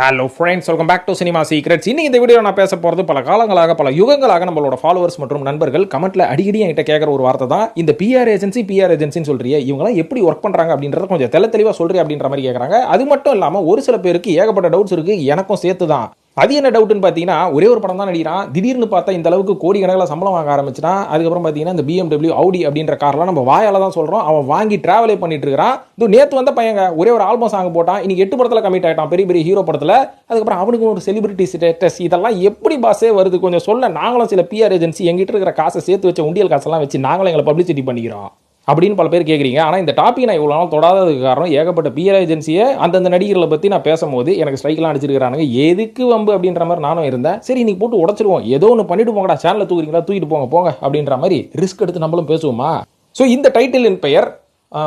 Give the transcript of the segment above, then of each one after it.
Hello friends, welcome back to cinema secrets. இன்னைக்கு இந்த video நான் பேச போகிறது பல காலங்களாக பல யுகங்களாக நம்மளோட ஃபாலோவர்ஸ் மற்றும் நண்பர்கள் கமெண்ட்ல அடிக்கடி என்கிட்ட கேட்குற ஒரு வார்த்தை தான் இந்த பிஆர் ஏஜென்சின்னு சொல்றியே, இவங்களாம் எப்படி ஒர்க் பண்ணுறாங்க அப்படின்றத கொஞ்சம் தெளிவாக சொல்றீ அப்படின்ற மாதிரி கேட்குறாங்க. அது மட்டும் இல்லாமல் ஒரு சில பேருக்கு ஏகப்பட்ட டவுட்ஸ் இருக்கு, எனக்கும் சேர்த்து தான். அது என்ன டவுட்னு பார்த்தீங்கன்னா, ஒரே ஒரு படம் தான் நடிக்கிறான், திடீர்னு பார்த்தா இந்த அளவுக்கு கோடி கணக்கில் சம்பளம் வாங்க ஆரம்பிச்சிட்டான். அதுக்கப்புறம் பார்த்தீங்கன்னா இந்த BMW Audi அப்படின்ற கார்லாம் நம்ம வாயால தான் சொல்கிறோம், அவன் வாங்கி டிராவலே பண்ணிட்டு இருக்கிறான். இது நேற்று வந்த பையங்க ஒரே ஒரு ஆல்பம் சாங் போட்டான், இன்னைக்கு 8 படத்தில் கமிட் ஆகிட்டான், பெரிய பெரிய ஹீரோ படத்தில். அதுக்கப்புறம் அவனுக்கு ஒரு செலிபிரிட்டி ஸ்டேட்டஸ். இதெல்லாம் எப்படி பாஸே வருது கொஞ்சம் சொல்ல. நாங்களும் சில பிஆர் ஏஜென்சி எங்கிட்ட இருக்கிற காசை சேர்த்து வச்ச உண்டியல் காசெல்லாம் வச்சு நாங்களும் எங்களை பப்ளிசிட்டி பண்ணிக்கிறோம் அப்படின்னு பல பேர் கேட்குறீங்க. ஆனால் இந்த டாபிக் நான் இவ்வளோ நாள் தொடாததுக்கு காரணம், ஏகப்பட்ட பிஆர் ஏஜென்சியை அந்தந்த நடிகர்களை பற்றி நான் பேசும்போது எனக்கு ஸ்ட்ரைக்கெலாம் அடிச்சிருக்கிறானுங்க. எதுக்கு வம்பு அப்படின்ற மாதிரி நானும் இருந்தேன். சரி இன்னைக்கு போட்டு உடச்சிருவோம், ஏதோ ஒன்று பண்ணிட்டு போங்கடா, சேனலில் தூக்குறீங்களா தூக்கிட்டு போங்க அப்படின்ற மாதிரி ரிஸ்க் எடுத்து நம்மளும் பேசுவோமா. ஸோ இந்த டைட்டிலின் பெயர்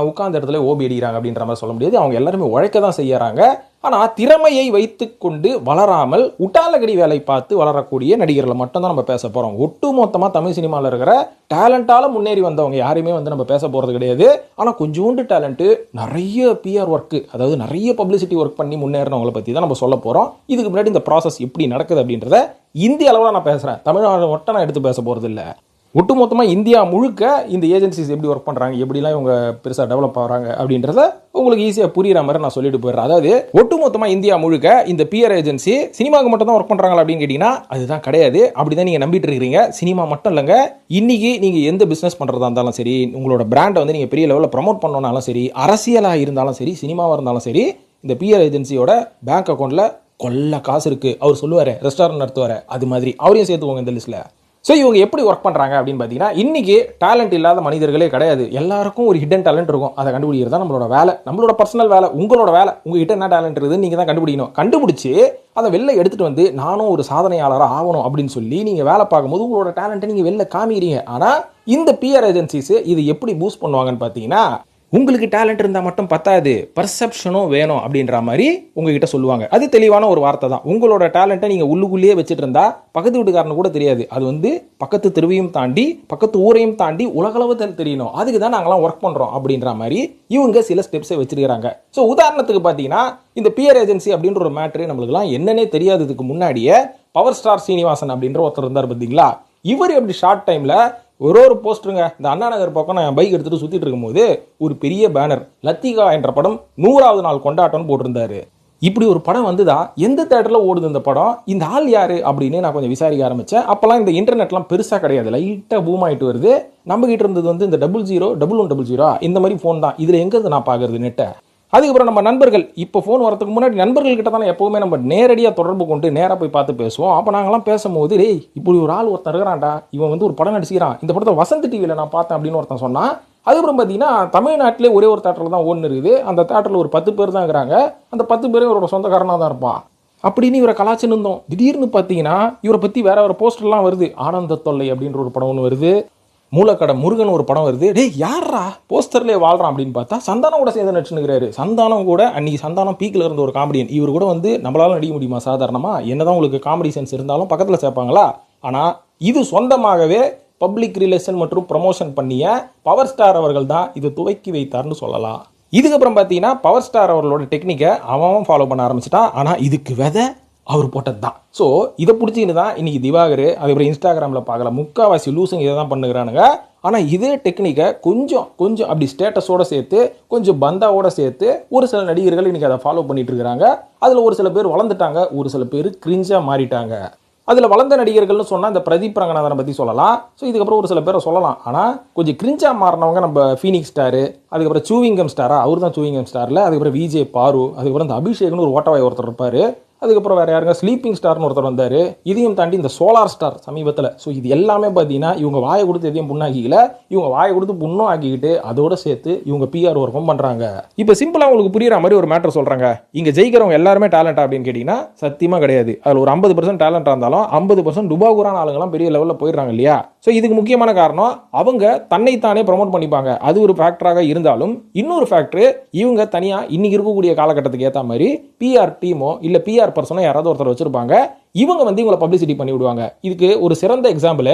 உட்கார்ந்த இடத்துல ஓபி அடிக்கிறாங்க அப்படின்ற மாதிரி சொல்ல முடியாது. அவங்க எல்லாருமே உழைக்க தான் செய்யறாங்க. ஆனால் திறமையை வைத்து கொண்டு வளராமல் உட்டாலகடி வேலை பார்த்து வளரக்கூடிய நடிகர்களை மட்டும் தான் நம்ம பேச போகிறோம். ஒட்டு மொத்தமாக தமிழ் சினிமாவில் இருக்கிற டேலண்டால முன்னேறி வந்தவங்க யாரையுமே நம்ம பேச போகிறது கிடையாது. ஆனால் கொஞ்சோண்டு டேலண்ட்டு, நிறைய பிஆர் ஒர்க்கு, அதாவது நிறைய பப்ளிசிட்டி ஒர்க் பண்ணி முன்னேறினவங்களை பற்றி தான் நம்ம சொல்ல போகிறோம். இதுக்கு முன்னாடி இந்த ப்ராசஸ் எப்படி நடக்குது அப்படின்றத இந்திய அளவில் நான் பேசுகிறேன், தமிழ்நாடு மட்டும் நான் எடுத்து பேச போகிறது இல்லை. ஒட்டுமொத்தமாக இந்தியா முழுக்க இந்த ஏஜென்சிஸ் எப்படி ஒர்க் பண்ணுறாங்க, எப்படிலாம் இவங்க பெருசாக டெவலப் ஆகிறாங்க அப்படின்றத உங்களுக்கு ஈஸியாக புரியுற மாதிரி நான் சொல்லிட்டு போயிடுறேன். அதாவது ஒட்டுமொத்தமாக இந்தியா முழுக்க இந்த பிஆர் ஏஜென்சி சினிமாவுக்கு மட்டும் தான் ஒர்க் பண்ணுறாங்களா அப்படின்னு கேட்டிங்கன்னா அதுதான் கிடையாது. அப்படி தான் நீங்கள் நம்பிட்டு இருக்கிறீங்க. சினிமா மட்டும் இல்லைங்க, இன்னைக்கு நீங்கள் எந்த பிஸ்னஸ் பண்ணுறதா இருந்தாலும் சரி, உங்களோட பிராண்டை வந்து நீங்கள் பெரிய லெவலில் ப்ரமோட் பண்ணனாலும் சரி, அரசியலாக இருந்தாலும் சரி, சினிமாவாக இருந்தாலும் சரி, இந்த பிஆர் ஏஜென்சியோட பேங்க் அக்கௌண்ட்டில் கொள்ள காசு இருக்குது. அவர் சொல்லுவார் ரெஸ்டாரண்ட் நடத்துவார், அது மாதிரி அவரையும் சேர்த்துவோங்க இந்த லிஸ்ட்டில். ஸோ இவங்க எப்படி ஒர்க் பண்ணுறாங்க அப்படின்னு பார்த்தீங்கன்னா, இன்றைக்கி டேலண்ட் இல்லாத மனிதர்களே கிடையாது. எல்லாருக்கும் ஒரு ஹிடன் டேலண்ட் இருக்கும், அதை கண்டுபிடிக்கிறது தான் நம்மளோட வேலை, நம்மளோட பர்சனல் வேலை, உங்களோட வேலை. உங்ககிட்ட என்ன டேலண்ட் இருக்குதுன்னு நீங்கள் தான் கண்டுபிடிக்கணும். கண்டுபிடிச்சி அதை வெளில எடுத்துகிட்டு வந்து நானும் ஒரு சாதனையாளராக ஆகணும் அப்படின்னு சொல்லி நீங்கள் வேலை பார்க்கும்போது உங்களோட டேலண்ட்டை நீங்கள் வெளில காமிக்கிறீங்க. ஆனால் இந்த பிஆர் ஏஜென்சிஸ் இது எப்படி பூஸ்ட் பண்ணுவாங்கன்னு பார்த்தீங்கன்னா, உங்களுக்கு டேலண்ட் இருந்தால் மட்டும் பத்தாது, பர்செப்ஷனும் வேணும் அப்படின்ற மாதிரி உங்ககிட்ட சொல்லுவாங்க. அது தெளிவான ஒரு வார்த்தை தான். உங்களோட டேலண்ட்டை நீங்கள் உள்ளுக்குள்ளேயே வச்சுட்டு இருந்தா பக்கத்து வீட்டுக்காரனு கூட தெரியாது, அது வந்து பக்கத்து தெருவையும் தாண்டி பக்கத்து ஊரையும் தாண்டி உலகளவில் தெரியணும். அதுக்கு தான் நாங்களாம் ஒர்க் பண்ணுறோம் அப்படின்ற மாதிரி இவங்க சில ஸ்டெப்ஸை வச்சிருக்கிறாங்க. ஸோ உதாரணத்துக்கு பார்த்தீங்கன்னா, இந்த பிஆர் ஏஜென்சி அப்படின்ற ஒரு மேட்ரு நம்மளுக்குலாம் என்னன்னே தெரியாததுக்கு முன்னாடியே பவர் ஸ்டார் சீனிவாசன் அப்படின்ற ஒருத்தர் இருந்தார் பார்த்தீங்களா. இவர் எப்படி ஷார்ட் டைமில் ஒரு போஸ்டருங்க, இந்த அண்ணா நகர் பக்கம் நான் பைக் எடுத்துகிட்டு சுற்றிட்டு இருக்கும்போது ஒரு பெரிய பேனர், லத்திகா என்ற படம் 100வது நாள் கொண்டாட்டம்னு போட்டிருந்தாரு. இப்படி ஒரு படம் வந்துதா, எந்த தேட்டரில் ஓடுது இந்த படம், இந்த ஆள் யார் அப்படின்னு நான் கொஞ்சம் விசாரிக்க ஆரம்பித்தேன். அப்போல்லாம் இந்த இன்டர்நெட்லாம் பெருசாக கிடையாது, லைட்டாக பூம் ஆகிட்டு வருது. நம்ம கிட்ட இருந்தது வந்து இந்த 001100 இந்த மாதிரி ஃபோன் தான். இதில் எங்கே நான் பார்க்குறது நெட்டை. அதுக்கப்புறம் நம்ம நண்பர்கள், இப்போ ஃபோன் வரதுக்கு முன்னாடி நண்பர்கள்கிட்ட தானே எப்போவுமே நம்ம நேரடியாக தொடர்பு கொண்டு நேராக போய் பார்த்து பேசுவோம். அப்போ நாங்களாம் பேசும்போது, டேய் இப்படி ஒரு ஆள் ஒருத்தர் இருக்கிறான்டா, இவன் வந்து ஒரு படம் நடிச்சுக்கிறான், இந்த படத்தை வசந்த் டிவியில் நான் பார்த்தேன் அப்படின்னு ஒருத்தன் சொன்னான். அதுக்கப்புறம் பார்த்தீங்கன்னா, தமிழ்நாட்டிலே ஒரே ஒரு தேட்டரில் தான் ஒன்று இருக்குது. அந்த தேட்டரில் ஒரு 10 பேர் தான் இருக்கிறாங்க. அந்த 10 பேரும் இவரோட சொந்தக்காரனாக தான் இருப்பான். அப்படின்னு இவரை கலாச்சின்னு இருந்தோம். திடீர்னு பார்த்தீங்கன்னா இவரை பற்றி வேற ஒரு போஸ்டர்லாம் வருது. ஆனந்த தொல்லை அப்படின்ற ஒரு படம் ஒன்று வருது, மூலக்கடை முருகன் ஒரு படம் வருது. டேய் யாரா போஸ்டர்லேயே வாழ்றான் அப்படின்னு பார்த்தா சந்தானம் கூட சேர்ந்து நடிச்சுனுக்கிறாரு. சந்தானம் கூட அன்னைக்கு சந்தானம் பீக்கில் இருந்த ஒரு காமெடியன். இவர் கூட வந்து நம்மளால நடிக்க முடியுமா சாதாரணமாக? என்னதான் உங்களுக்கு காமெடி சென்ஸ் இருந்தாலும் பக்கத்தில் சேர்ப்பாங்களா? ஆனால் இது சொந்தமாகவே பப்ளிக் ரிலேஷன் மற்றும் ப்ரமோஷன் பண்ணிய பவர் ஸ்டார் அவர்கள் தான் இது துவக்கி வைத்தார்னு சொல்லலாம். இதுக்கப்புறம் பார்த்தீங்கன்னா பவர் ஸ்டார் அவர்களோட டெக்னிக்கை அவன் ஃபாலோ பண்ண ஆரம்பிச்சிட்டான். ஆனால் இதுக்கு விதை அவர் போட்டது தான். ஸோ இதை பிடிச்சின்னு தான் இன்றைக்கி திவாகர் அதுக்கப்புறம் இன்ஸ்டாகிராமில் பார்க்கல முக்கால்வாசி லூசுங்க இதை தான் பண்ணுகிறானுங்க. ஆனால் இதே டெக்னிக்கை கொஞ்சம் அப்படி ஸ்டேட்டஸோடு சேர்த்து கொஞ்சம் பந்தாவோடு சேர்த்து ஒரு சில நடிகர்கள் இன்றைக்கி அதை ஃபாலோ பண்ணிட்டு இருக்கிறாங்க. அதில் ஒரு சில பேர் வளர்ந்துட்டாங்க, ஒரு சில பேர் கிரிஞ்சாக மாறிட்டாங்க. அதில் வளர்ந்த நடிகர்கள்னு சொன்னால் இந்த பிரதீப் ரங்கநாதனை பற்றி சொல்லலாம். ஸோ இதுக்கப்புறம் ஒரு சில பேரை சொல்லலாம். ஆனால் கொஞ்சம் கிரிஞ்சாக மாறினவங்க நம்ம ஃபீனிக்ஸ் ஸ்டாரு, அதுக்கப்புறம் சூவிங்கம் ஸ்டாரா, அவர் தான் சூவிங்கம் ஸ்டாரில், அதுக்கப்புறம் விஜே பாரு, அதுக்கப்புறம் இந்த அபிஷேக்னு ஒரு ஓட்டவாய் ஒருத்தர் இருப்பார், அதுக்கப்புறம் வேறு யாருங்க ஸ்லீப்பிங் ஸ்டார்னு ஒருத்தர் வந்தார். இதையும் தாண்டி இந்த சோலார் ஸ்டார் சமீபத்தில். ஸோ இது எல்லாமே பார்த்தீங்கன்னா இவங்க வாயை கொடுத்து எதையும் புண்ணாக்கிக்கல, இவங்க வாயை கொடுத்து புண்ணும் ஆக்கிக்கிட்டு அதோடு சேர்த்து இவங்க பிஆர் ஒர்க்கும் பண்ணுறாங்க. இப்போ சிம்பிளாக உங்களுக்கு புரியுற மாதிரி ஒரு மேட்டர் சொல்கிறாங்க. இங்கே ஜெயிக்கிறவங்க எல்லாருமே டேலண்டா அப்படின்னு கேட்டிங்கன்னா சத்தியமாக கிடையாது. அதில் ஒரு 50% டேலண்டாக இருந்தாலும் 50% டுபாகூரான ஆளுங்கெல்லாம் பெரிய லெவலில் போயிடுறாங்க இல்லையா. ஸோ இதுக்கு முக்கியமான காரணம் அவங்க தன்னைத்தானே ப்ரமோட் பண்ணிப்பாங்க, அது ஒரு ஃபேக்டராக இருந்தாலும் இன்னொரு ஃபேக்டர் இவங்க தனியாக இன்னைக்கு இருக்கக்கூடிய காலகட்டத்துக்கு ஏற்ற மாதிரி பிஆர் டீமோ இல்லை பிஆர் பர்சனோ யாராவது ஒருத்தர் வச்சிருப்பாங்க. இவங்க வந்து இவங்களை பப்ளிசிட்டி பண்ணி விடுவாங்க. இதுக்கு ஒரு சிறந்த எக்ஸாம்பிள்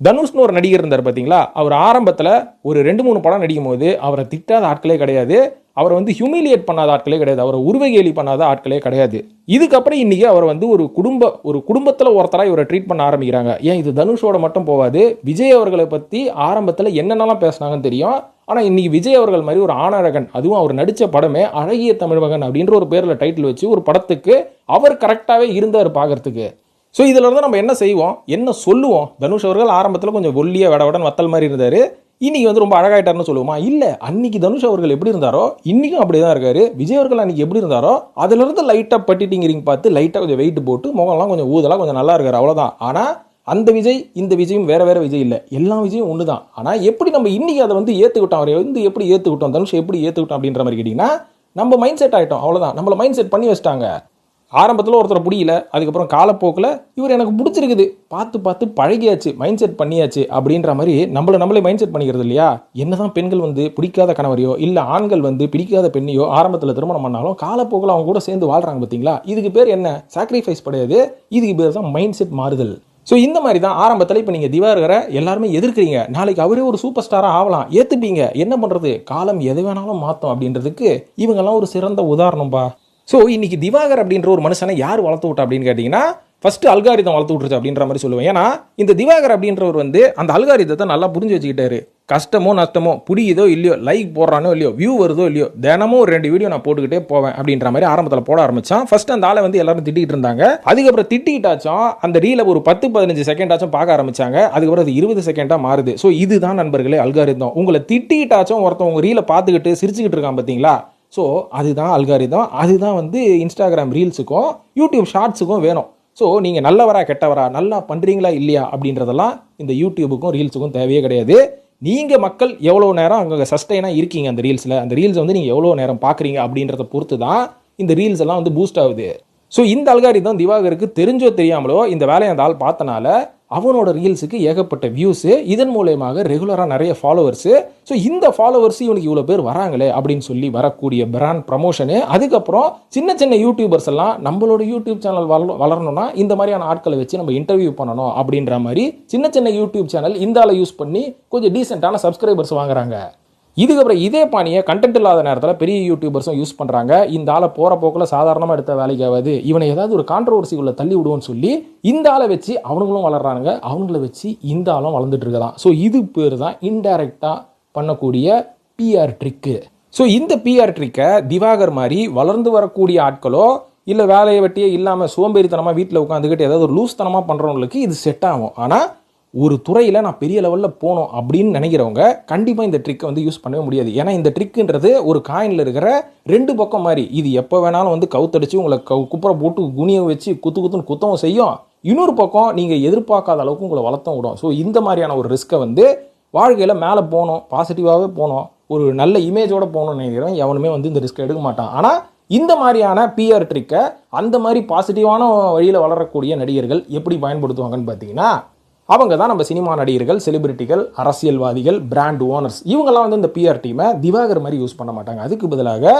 தனுஷ்னு ஒரு நடிகர் இருந்தார் பார்த்தீங்களா, அவர் ஆரம்பத்தில் ஒரு 2-3 படம் நடிக்கும் போது அவரை திட்டாத ஆட்களே கிடையாது, அவரை வந்து ஹியூமிலியேட் பண்ணாத ஆட்களே கிடையாது, அவரை உருவகேலி பண்ணாத ஆட்களே கிடையாது. இதுக்கப்புறம் இன்னைக்கு அவர் வந்து ஒரு குடும்பத்தில் ஒருத்தராக இவரை ட்ரீட் பண்ண ஆரம்பிக்கிறாங்க. ஏன் இது தனுஷோட மட்டும் போகாது, விஜய் அவர்களை பற்றி ஆரம்பத்தில் என்னென்னலாம் பேசினாங்கன்னு தெரியும். ஆனால் இன்னைக்கு விஜய் அவர்கள் மாதிரி ஒரு ஆணழகன், அதுவும் அவர் நடித்த படமே அழகிய தமிழ்மகன் அப்படின்ற ஒரு பேரில் டைட்டில் வச்சு ஒரு படத்துக்கு அவர் கரெக்டாகவே இருந்தார் பார்க்கறதுக்கு. ஸோ இதில் இருந்து நம்ம என்ன செய்வோம், என்ன சொல்லுவோம்? தனுஷ் அவர்கள் ஆரம்பத்தில் கொஞ்சம் ஒல்லியாக வடவடன் வத்தல் மாதிரி இருந்தார், இன்னைக்கு வந்து ரொம்ப அழகாயிட்டார்னு சொல்லுவோமா? இல்லை, அன்னைக்கு தனுஷ் அவர்கள் எப்படி இருந்தாரோ இன்னைக்கும் அப்படி தான் இருக்காரு. விஜய் அவர்கள் அன்னைக்கு எப்படி இருந்தாரோ அதிலிருந்து லைட்டாக பட்டிட்டிங்கிறீங்க பார்த்து லைட்டாக கொஞ்சம் வெயிட் போட்டு முகம்லாம் கொஞ்சம் ஊதலாம் கொஞ்சம் நல்லா இருக்காரு, அவ்வளோதான். ஆனால் அந்த விஜய் இந்த விஜயும் வேற வேற விஜய் இல்லை, எல்லா விஜயும் ஒன்று தான். ஆனால் எப்படி நம்ம இன்னைக்கு அதை வந்து ஏற்றுக்கிட்டோம், அவரை வந்து எப்படி ஏற்றுக்கிட்டோம், தனுஷ் எப்படி ஏற்றுக்கிட்டோம் அப்படின்ற மாதிரி கேட்டிங்கன்னா, நம்ம மைண்ட் செட் ஆகிட்டோம், அவ்வளோதான். நம்மளை மைண்ட் செட் பண்ணி வச்சிட்டாங்க. ஆரம்பத்தில் ஒருத்தரை பிடிக்கல, அதுக்கப்புறம் காலப்போக்கில் இவர் எனக்கு பிடிச்சிருக்குது, பார்த்து பார்த்து பழகியாச்சு, மைண்ட் செட் பண்ணியாச்சு அப்படின்ற மாதிரி நம்மளே மைண்ட் செட் பண்ணிக்கிறது இல்லையா? என்னதான் பெண்கள் வந்து பிடிக்காத கணவரையோ இல்லை ஆண்கள் வந்து பிடிக்காத பெண்ணையோ ஆரம்பத்தில் திருமணம் பண்ணாலும் காலப்போக்கில் அவங்க கூட சேர்ந்து வாழ்கிறாங்க பார்த்தீங்களா? இதுக்கு பேர் என்ன? சாக்ரிஃபைஸ் கிடையாது, இதுக்கு பேர் தான் மைண்ட் செட் மாறுதல். ஸோ இந்த மாதிரி தான் ஆரம்பத்தில் இப்போ நீங்கள் திவாகரை எல்லாருமே எதிர்க்கிறீங்க, நாளைக்கு அவரே ஒரு சூப்பர் ஸ்டாராக ஆகலாம், ஏற்றுப்பீங்க. என்ன பண்ணுறது, காலம் எது வேணாலும் மாற்றும் அப்படின்றதுக்கு இவங்கெல்லாம் ஒரு சிறந்த உதாரணம்பா. ஸோ இன்னைக்கு திவாகர் அப்படின்ற ஒரு மனுஷனை யார் வளர்த்து விட்டா அப்படின்னு கேட்டிங்கன்னா, ஃபஸ்ட்டு அல்காரிதம் வளர்த்து விட்டுருச்சு அப்படின்ற மாதிரி சொல்லுவேன். ஏன்னா இந்த திவாகர் அப்படின்றவர் வந்து அந்த அல்காரிதத்தை நல்லா புரிஞ்சு வச்சுக்கிட்டாரு. கஷ்டமோ நஷ்டமோ, பிடிக்குதோ இல்லையோ, லைக் போடுறானோ இல்லையோ, வியூ வருதோ இல்லையோ, தினமும் 2 வீடியோ நான் போட்டுக்கிட்டே போவேன் அப்படின்ற மாதிரி ஆரம்பத்தில் போட ஆரம்பித்தான். ஃபர்ஸ்ட் அந்த ஆளை வந்து எல்லாரும் திட்டிகிட்டு இருந்தாங்க. அதுக்கப்புறம் திட்டிக்கிட்டாச்சும் அந்த ரீலை ஒரு 10-15 செகண்ட் ஆச்சும் பார்க்க ஆரம்பிச்சாங்க. அதுக்கப்புறம் அது 20 செகண்டாக மாறுது. ஸோ இதுதான் நண்பர்களே அல்காரிதம். உங்களை திட்டிக்கிட்டாச்சும் ஒருத்தன் உங்கள் ரீலை பார்த்துக்கிட்டு சிரிச்சுக்கிட்டு இருக்கான் பார்த்தீங்களா? ஸோ அதுதான் அல்காரிதம். அதுதான் வந்து இன்ஸ்டாகிராம் ரீல்ஸுக்கும் யூடியூப் ஷார்ட்ஸுக்கும் வேணும். ஸோ நீங்கள் நல்லவரா கெட்டவரா, நல்லா பண்ணுறீங்களா இல்லையா அப்படின்றதெல்லாம் இந்த யூடியூபுக்கும் ரீல்ஸுக்கும் தேவையே கிடையாது. நீங்கள் மக்கள் எவ்வளோ நேரம் அங்கே சஸ்டைனாக இருக்கீங்க அந்த ரீல்ஸில், அந்த ரீல்ஸை வந்து நீங்கள் எவ்வளோ நேரம் பார்க்குறீங்க அப்படின்றத பொறுத்து தான் இந்த ரீல்ஸ் எல்லாம் வந்து பூஸ்ட் ஆகுது. ஸோ இந்த அல்காரிதம் திவாகருக்கு தெரிஞ்சோ தெரியாமலோ இந்த வேலையை அந்த ஆள் பார்த்தனால அவனோட ரீல்ஸுக்கு ஏகப்பட்ட வியூஸு, இதன் மூலயமாக ரெகுலராக நிறைய ஃபாலோவர்ஸு. ஸோ இந்த ஃபாலோவர்ஸ் இவனுக்கு இவ்வளோ பேர் வராங்களே அப்படின்னு சொல்லி வரக்கூடிய பிராண்ட் ப்ரமோஷனு. அதுக்கப்புறம் சின்ன சின்ன யூடியூபர்ஸ் எல்லாம் நம்மளோட யூடியூப் சேனல் வளரணும்னா இந்த மாதிரியான ஆட்களை வச்சு நம்ம இன்டர்வியூ பண்ணணும் அப்படின்ற மாதிரி சின்ன சின்ன யூடியூப் சேனல் இந்த ஆளை யூஸ் பண்ணி கொஞ்சம் டீசெண்டான சப்ஸ்கிரைபர்ஸ் வாங்குறாங்க. இதுக்கப்புறம் இதே பாணியை கண்டென்ட் இல்லாத நேரத்தில் பெரிய யூடியூபர்ஸும் யூஸ் பண்ணுறாங்க. இந்த ஆளை போகிற போக்கில் சாதாரணமாக எடுத்த வேலைக்காவது இவனை ஏதாவது ஒரு கான்ட்ரவர்சி உள்ள தள்ளி விடுவோன்னு சொல்லி இந்த ஆளை வச்சு அவனுங்களும் வளர்றாங்க, அவங்கள வச்சு இந்த ஆளும் வளர்ந்துட்டு இருக்கலாம். ஸோ இது பேர் தான் இன்டைரக்டாக பண்ணக்கூடிய பிஆர் ட்ரிக்கு. ஸோ இந்த பிஆர் ட்ரிக்கை திவாகர் மாதிரி வளர்ந்து வரக்கூடிய ஆட்களோ இல்லை வேலையை வெட்டியே இல்லாமல் சோம்பேறித்தனமாக வீட்டில் உட்காந்துக்கிட்டு ஏதாவது ஒரு லூஸ்தனமாக பண்ணுறவங்களுக்கு இது செட் ஆகும். ஆனால் ஒரு துறையில் நான் பெரிய லெவலில் போகணும் அப்படின்னு நினைக்கிறவங்க கண்டிப்பாக இந்த ட்ரிக்கை வந்து யூஸ் பண்ணவே முடியாது. ஏன்னா இந்த ட்ரிக்குன்றது ஒரு காயினில் இருக்கிற 2 பக்கம் மாதிரி. இது எப்போ வேணாலும் வந்து கவுத்தடிச்சு உங்களை குப்புற போட்டு குனியை வச்சு குத்துன்னு குத்தவும் செய்யும். இன்னொரு பக்கம் நீங்கள் எதிர்பார்க்காத அளவுக்கு உங்களை வளர்த்தும் விடும். ஸோ இந்த மாதிரியான ஒரு ரிஸ்க்கை வந்து வாழ்க்கையில் மேலே போகணும், பாசிட்டிவாகவே போகணும், ஒரு நல்ல இமேஜோடு போகணும்னு நினைக்கிறேன் எவனுமே வந்து இந்த ரிஸ்க்கை எடுக்க மாட்டான். ஆனால் இந்த மாதிரியான பிஆர் ட்ரிக்கை அந்த மாதிரி பாசிட்டிவான வழியில் வளரக்கூடிய நடிகர்கள் எப்படி பயன்படுத்துவாங்கன்னு பார்த்தீங்கன்னா, அவங்க தான் நம்ம சினிமா நடிகர்கள், செலிபிரிட்டிகள், அரசியல்வாதிகள், பிராண்ட் ஓனர்ஸ். இவங்கெல்லாம் வந்து இந்த பிஆர் டீமை திவாகர் மாதிரி யூஸ் பண்ண மாட்டாங்க. அதுக்கு பதிலாக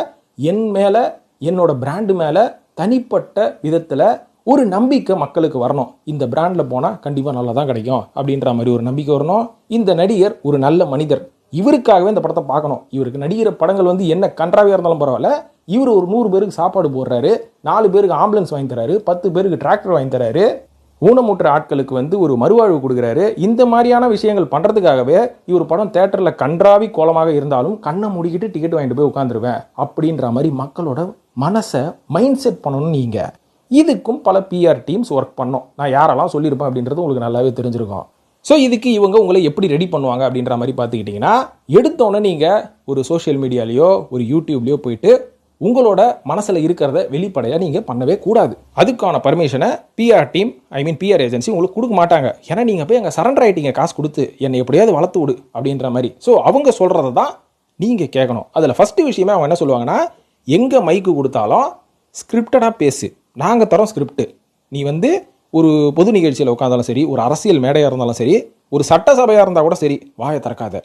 என் மேலே, என்னோட பிராண்டு மேலே தனிப்பட்ட விதத்தில் ஒரு நம்பிக்கை மக்களுக்கு வரணும். இந்த பிராண்டில் போனால் கண்டிப்பாக நல்லா தான் கிடைக்கும் அப்படின்ற மாதிரி ஒரு நம்பிக்கை வரணும். இந்த நடிகர் ஒரு நல்ல மனிதர், இவருக்காகவே இந்த படத்தை பார்க்கணும். இவருக்கு நடிகிற படங்கள் வந்து என்ன கன்றாவியாக இருந்தாலும் பரவாயில்ல, இவர் ஒரு 100 பேருக்கு சாப்பாடு போடுறாரு, 4 பேருக்கு ஆம்புலன்ஸ் வாங்கி தராரு, 10 பேருக்கு டிராக்டர் வாங்கி தராரு, ஊனமுற்ற ஆட்களுக்கு வந்து ஒரு மறுவாழ்வு கொடுக்குறாரு. இந்த மாதிரியான விஷயங்கள் பண்ணுறதுக்காகவே இவர் படம் தேட்டரில் கன்றாவி கோலமாக இருந்தாலும் கண்ணை மூடிக்கிட்டு டிக்கெட் வாங்கிட்டு போய் உட்காந்துருவேன் அப்படின்ற மாதிரி மக்களோட மனசை மைண்ட் செட் பண்ணணும். நீங்கள் இதுக்கும் பல பிஆர் டீம்ஸ் ஒர்க் பண்ணோம். நான் யாரெல்லாம் சொல்லியிருப்பேன் அப்படின்றது உங்களுக்கு நல்லாவே தெரிஞ்சிருக்கும். ஸோ இதுக்கு இவங்க உங்களை எப்படி ரெடி பண்ணுவாங்க அப்படின்ற மாதிரி பார்த்துக்கிட்டிங்கன்னா, எடுத்தோன்னே நீங்கள் ஒரு சோஷியல் மீடியாலேயோ ஒரு யூடியூப்லேயோ போயிட்டு உங்களோட மனசில் இருக்கிறத வெளிப்படையாக நீங்கள் பண்ணவே கூடாது. அதுக்கான பர்மிஷனை பிஆர் டீம், பிஆர் ஏஜென்சி உங்களுக்கு கொடுக்க மாட்டாங்க. ஏன்னா நீங்கள் போய் அங்கே சரண்டர் ஆகிட்டீங்க காசு கொடுத்து, என்னை எப்படியாவது வளர்த்து விடு அப்படின்ற மாதிரி. ஸோ அவங்க சொல்கிறத தான் நீங்கள் கேட்கணும். அதில் ஃபஸ்ட்டு விஷயமே அவங்க என்ன சொல்லுவாங்கன்னா, எங்கே மைக்கு கொடுத்தாலும் ஸ்கிரிப்டடாக பேசு, நாங்கள் தரோம் ஸ்கிரிப்டு. நீ வந்து ஒரு பொது நிகழ்ச்சியில் உட்காந்தாலும் சரி, ஒரு அரசியல் மேடையாக இருந்தாலும் சரி, ஒரு சட்டசபையாக இருந்தால் கூட சரி, வாயை திறக்காத,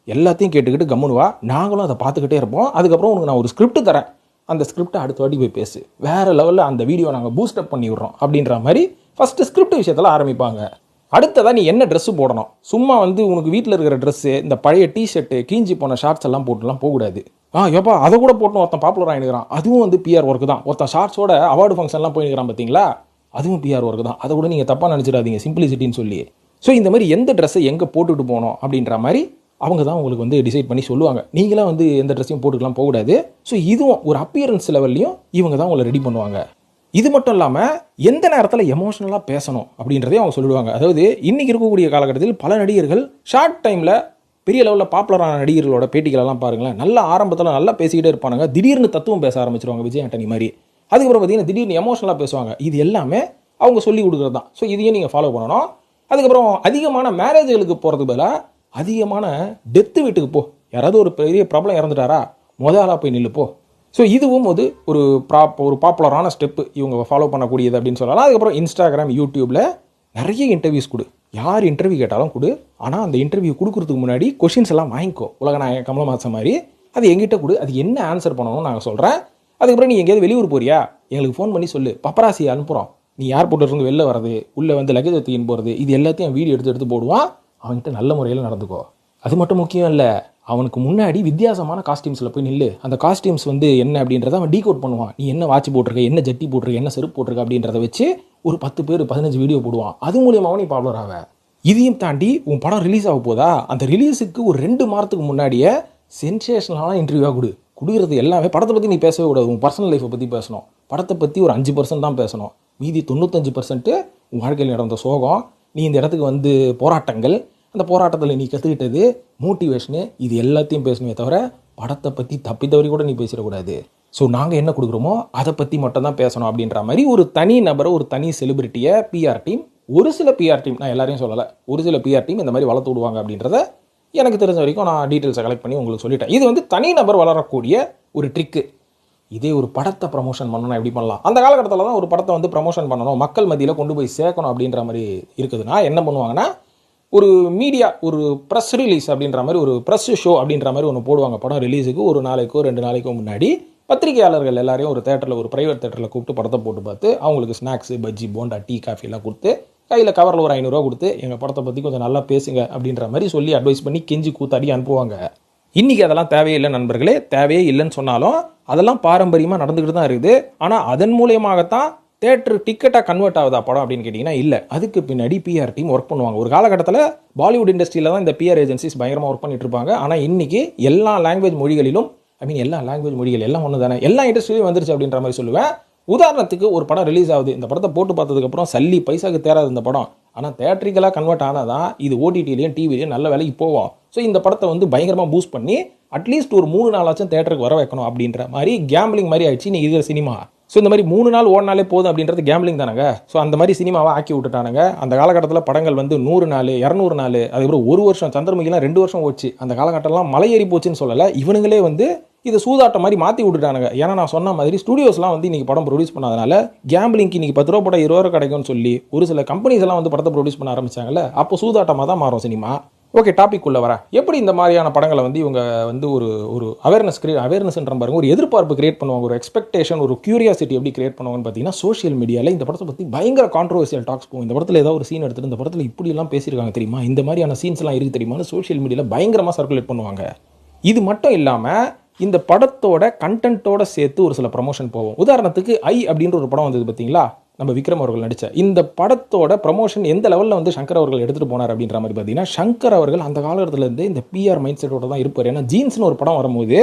எல்லாத்தையும் கேட்டுக்கிட்டு கம்முனுவா, நாங்களும் அதை பார்த்துக்கிட்டே இருப்போம். அதுக்கப்புறம் உனக்கு நான் ஒரு ஸ்கிரிப்ட் தரேன், அந்த ஸ்கிரிப்டை அடுத்த வாட்டி போய் பேசு, வேறு லெவலில் அந்த வீடியோ நாங்கள் பூஸ்டப் பண்ணி விட்றோம் அப்படின்ற மாதிரி ஃபஸ்ட்டு ஸ்கிரிப்ட் விஷயத்தில் ஆரம்பிப்பாங்க. அடுத்ததாக நீ என்ன ட்ரெஸ்ஸு போடணும். சும்மா வந்து உனக்கு வீட்டில் இருக்கிற ட்ரெஸ்ஸு, இந்த பழைய டிஷர்ட்டு, கிழிஞ்சி போன ஷார்ட்ஸ் எல்லாம் போட்டுலாம் போகக்கூடாது. ஏப்பா அதை கூட போட்டு ஒருத்தன் பாப்புலர் ஆகிடுறான், அதுவும் வந்து பிஆர் ஒர்க்கு தான். ஒருத்தன் ஷார்ட்ஸோட அவார்டு ஃபங்க்ஷன்லாம் போயிருக்கிறான் பார்த்தீங்களா, அதுவும் பிஆர் ஒர்க்கு தான். அதை கூட நீங்கள் தப்பாக நினச்சிடாதீங்க சிம்பிளிசிட்டின்னு சொல்லி. ஸோ இந்த மாதிரி எந்த ட்ரெஸ்ஸை எங்கே போட்டுட்டு போகணும் அப்படின்ற மாதிரி அவங்க தான் உங்களுக்கு வந்து டிசைட் பண்ணி சொல்லுவாங்க. நீங்களாம் வந்து எந்த ட்ரெஸ்ஸையும் போட்டுக்கலாம் போகக்கூடாது. ஸோ இதுவும் ஒரு அப்பியரன்ஸ் லெவல்லையும் இவங்க தான் உங்களை ரெடி பண்ணுவாங்க. இது மட்டும் இல்லாமல் எந்த நேரத்தில் எமோஷனலாக பேசணும் அப்படின்றதையும் அவங்க சொல்லிடுவாங்க. அதாவது இன்றைக்கி இருக்கக்கூடிய காலகட்டத்தில் பல நடிகர்கள் ஷார்ட் டைமில் பெரிய லெவலில் பாப்புலரான நடிகர்களோட பேட்டிகளெல்லாம் பாருங்களேன், நல்ல ஆரம்பத்தில் நல்லா பேசிக்கிட்டே இருப்பானுங்க, திடீர்னு தத்துவம் பேச ஆரம்பிச்சிருவாங்க விஜய் ஆண்டனி மாதிரி. அதுக்கப்புறம் பார்த்தீங்கன்னா திடீர்னு எமோஷனலாக பேசுவாங்க. இது எல்லாமே அவங்க சொல்லி கொடுக்குறது தான். ஸோ இதையும் நீங்கள் ஃபாலோ பண்ணணும். அதுக்கப்புறம் அதிகமான மேரேஜுகளுக்கு போகிறதுக்கு பதிலாக அதிகமான டெத்து வீட்டுக்கு போ. யாராவது ஒரு பெரிய ப்ராப்ளம் இறந்துட்டாரா, ஆளாக போய் நில்லுப்போ. ஸோ இதுவும் ஒரு பாப்புலரான ஸ்டெப்பு இவங்க ஃபாலோ பண்ணக்கூடியது அப்படின்னு சொல்லலாம். அதுக்கப்புறம் இன்ஸ்டாகிராம், யூடியூப்பில் நிறைய இன்டர்வியூஸ் கொடு. யார் இன்டர்வியூ கேட்டாலும் கொடு. ஆனால் அந்த இன்டர்வியூ கொடுக்குறதுக்கு முன்னாடி கொஷின்ஸ் எல்லாம் வாங்கிக்கோ. உலகநாயகன் கமலஹாசன் மாதிரி அது எங்கிட்ட கொடு. அது என்ன ஆன்சர் பண்ணணும்னு நாங்கள் சொல்கிறேன். அதுக்கப்புறம் நீ எங்கேயாவது வெளியூர் போறியா, எங்களுக்கு ஃபோன் பண்ணி சொல்லு, பப்பராசி அனுப்புகிறோம். நீ ஏர்போர்ட்டிலிருந்து வெளில வர்றது, உள்ளே வந்து லக்கேஜ் தூக்கின்னு போகிறது, இது எல்லாத்தையும் வீடியோ எடுத்து போடுவான். அவன்கிட்ட நல்ல முறையில் நடந்துக்கோ. அது மட்டும் முக்கியம் இல்லை, அவனுக்கு முன்னாடி வித்தியாசமான காஸ்டியூம்ஸில் போய் நில்லு. அந்த காஸ்டியூம்ஸ் வந்து என்ன அப்படின்றத அவன் டீகோட் பண்ணுவான். நீ என்ன வாட்ச் போட்டிருக்க, என்ன ஜட்டி போட்டிருக்க, என்ன செருப்பு போட்டிருக்க அப்படின்றத வச்சு ஒரு 10 பேர் 15 வீடியோ போடுவான். அது மூலியமாக நீ பாப்புலர் ஆவ. இதையும் தாண்டி உன் படம் ரிலீஸ் ஆக போதா, அந்த ரிலீஸுக்கு ஒரு 2 மாதத்துக்கு முன்னாடியே சென்சேஷனலான இன்டர்வியூவாக கொடுக்குறது எல்லாமே. படத்தை பற்றி நீ பேசவே கூடாது, உன் பர்சனல் லைஃப்பை பற்றி பேசணும். படத்தை பற்றி ஒரு 5% தான் பேசணும். மீதி 95% உன் வாழ்க்கையில் நடந்த சோகம், நீ இந்த இடத்துக்கு வந்து போராட்டங்கள், அந்த போராட்டத்தில் நீ கற்றுக்கிட்டது, மோட்டிவேஷனு, இது எல்லாத்தையும் பேசணுமே தவிர படத்தை பற்றி தப்பி தவறி கூட நீ பேசிடக்கூடாது. ஸோ நாங்கள் என்ன கொடுக்குறோமோ அதை பற்றி மட்டும் தான் பேசணும் அப்படின்ற மாதிரி ஒரு தனி நபரை, ஒரு தனி செலிபிரிட்டியை பிஆர் டீம், ஒரு சில பிஆர் டீம், நான் எல்லாரையும் சொல்லலை, ஒரு சில பிஆர் டீம் இந்த மாதிரி வளர்த்து விடுவாங்க அப்படின்றத எனக்கு தெரிஞ்ச வரைக்கும் நான் டீட்டெயில்ஸை கலெக்ட் பண்ணி உங்களுக்கு சொல்லிட்டேன். இது வந்து தனி நபர் வளரக்கூடிய ஒரு ட்ரிக்கு. இதே ஒரு படத்தை ப்ரமோஷன் பண்ணணும் எப்படி பண்ணலாம்? அந்த காலகட்டத்தில் தான் ஒரு படத்தை வந்து ப்ரமோஷன் பண்ணணும், மக்கள் மத்தியில் கொண்டு போய் சேர்க்கணும் அப்படின்ற மாதிரி இருக்குதுன்னா என்ன பண்ணுவாங்கன்னா, ஒரு மீடியா, ஒரு ப்ரெஸ் ரிலீஸ் அப்படின்ற மாதிரி, ஒரு ப்ரெஸ் ஷோ அப்படின்ற மாதிரி ஒன்று போடுவாங்க. படம் ரிலீஸுக்கு ஒரு நாளைக்கோ 2 நாளைக்கோ முன்னாடி பத்திரிகையாளர்கள் எல்லாரையும் ஒரு தேட்டரில், ஒரு ப்ரைவேட் தேட்டரில் கூப்பிட்டு படத்தை போட்டு பார்த்து அவங்களுக்கு snacks, bajji, bonda, tea, coffee எல்லாம் கொடுத்து, கையில் கவரில் ஒரு 500 ரூபா கொடுத்து எங்கள் படத்தை பற்றி கொஞ்சம் நல்லா பேசுங்க அப்படின்ற மாதிரி சொல்லி அட்வைஸ் பண்ணி கெஞ்சி கூத்தாடி அனுப்புவாங்க. இன்றைக்கி அதெல்லாம் தேவையில்லை நண்பர்களே. தேவையே இல்லைன்னு சொன்னாலும் அதெல்லாம் பாரம்பரியமாக நடந்துக்கிட்டு தான் இருக்குது. ஆனால் அதன் மூலியமாகத்தான் தேட்டர் டிக்கெட்டாக கன்வெர்ட் ஆகுதா படம் அப்படின்னு கேட்டிங்கன்னா இல்லை. அதுக்கு பின்னாடி பிஆர் டீம் ஒர்க் பண்ணுவாங்க. ஒரு காலகட்டத்தில் பாலிவுட் இண்டஸ்ட்ரியில் தான் இந்த பிஆர் ஏஜென்சிஸ் பயங்கரமாக ஒர்க் பண்ணிட்டு இருப்பாங்க. ஆனால் இன்றைக்கி எல்லா லாங்குவேஜ் மொழிகளிலும், எல்லா லாங்குவேஜ் மொழிகள் எல்லாம் ஒன்று தானே, எல்லா இண்டஸ்ட்ரியிலும் வந்துருச்சு அப்படின்ற மாதிரி சொல்லுவேன். உதாரணத்துக்கு ஒரு படம் ரிலீஸ் ஆகுது, இந்த படத்தை போட்டு பார்த்ததுக்கப்புறம் சல்லி பைசாக்கு தேராது இந்த படம், ஆனால் தேட்டரிக்கலாக கன்வெர்ட் ஆனால் தான் இது ஓடிடிலையும் டிவிலையும் நல்ல வேலைக்கு போவோம். ஸோ இந்த படத்தை வந்து பயங்கரமாக பூஸ்ட் பண்ணி அட்லீஸ்ட் ஒரு 3 நாளாச்சும் தேட்டருக்கு வர வைக்கணும் அப்படின்ற மாதிரி கேம்பிளிங் மாதிரி ஆயிடுச்சு நீ இருக்கிற சினிமா. ஸோ இந்த மாதிரி 3 நாள் ஓடினாலே போதும் அப்படின்றது கேம்பிளிங் தானங்க. ஸோ அந்த மாதிரி சினிமாவை ஆக்கி விட்டுட்டானுங்க. அந்த காலகட்டத்தில் படங்கள் வந்து 100 நாள், 200 நாள், அதுக்கப்புறம் 1 வருஷம், சந்திரமுகிலாம் 2 வருஷம் போச்சு. அந்த காலகட்டம்லாம் மலை ஏறி போச்சுன்னு சொல்லலை, இவனுங்களே வந்து இதை சூதாட்டம் மாதிரி மாற்றி விட்டுட்டானுங்க. ஏன்னா நான் சொன்ன மாதிரி ஸ்டுடியோஸ்லாம் வந்து இன்றைக்கி படம் ப்ரொடியூஸ் பண்ணாதனால கேம்பிளிங்க்கு இன்றைக்கி 10 ரூபா படம் 20 ரூபா கிடைக்கும்னு சொல்லி ஒரு சில கம்பெனிஸ் எல்லாம் வந்து படத்தை ப்ரொடியூஸ் பண்ண ஆரம்பிச்சாங்கல்ல, அப்போ சூதாட்டமாக தான் மாறும் சினிமா. ஓகே, டாபிக் உள்ள வரேன். எப்படி இந்த மாதிரியான படங்களை வந்து இவங்க வந்து ஒரு அவேர்னஸ்ன்ற பாருங்க, ஒரு எதிர்பார்ப்பு கிரியேட் பண்ணுவாங்க, ஒரு எக்ஸ்பெக்டேஷன், ஒரு கியூரியாசிட்டி எப்படி கிரியேட் பண்ணுவாங்கன்னு பார்த்தீங்கன்னா, சோஷியல் மீடியாவில் இந்த படத்தை பற்றி பயங்கர கான்ட்ரோவர்சியல் டாக்ஸ் போகும். இந்த படத்தில் ஏதாவது ஒரு சீன் எடுத்துட்டு இந்த படத்தில் இப்படிலாம் பேசியிருக்காங்க தெரியுமா, இந்த மாதிரியான சீன்ஸ்லாம் இருக்குது தெரியுமான்னு சோஷியல் மீடியாவில் பயங்கரமாக சர்க்குலேட் பண்ணுவாங்க. இது மட்டும் இல்லாமல் இந்த படத்தோட கண்டென்ட்டோட சேர்த்து ஒரு சில ப்ரமோஷன் போகும். உதாரணத்துக்கு அப்படின்ற ஒரு படம் வந்தது பார்த்தீங்களா, நம்ம விக்ரம் அவர்கள் நடித்த இந்த படத்தோட ப்ரமோஷன் எந்த லெவலில் வந்து சங்கர் அவர்கள் எடுத்துகிட்டு போனார் அப்படின்ற மாதிரி பார்த்தீங்கன்னா, சங்கர் அவர்கள் அந்த காலகட்டத்திலேருந்து இந்த பிஆர் மைண்ட் செட்டோட தான் இருப்பார். ஏன்னா ஜீன்ஸ்னு ஒரு படம் வரும்போது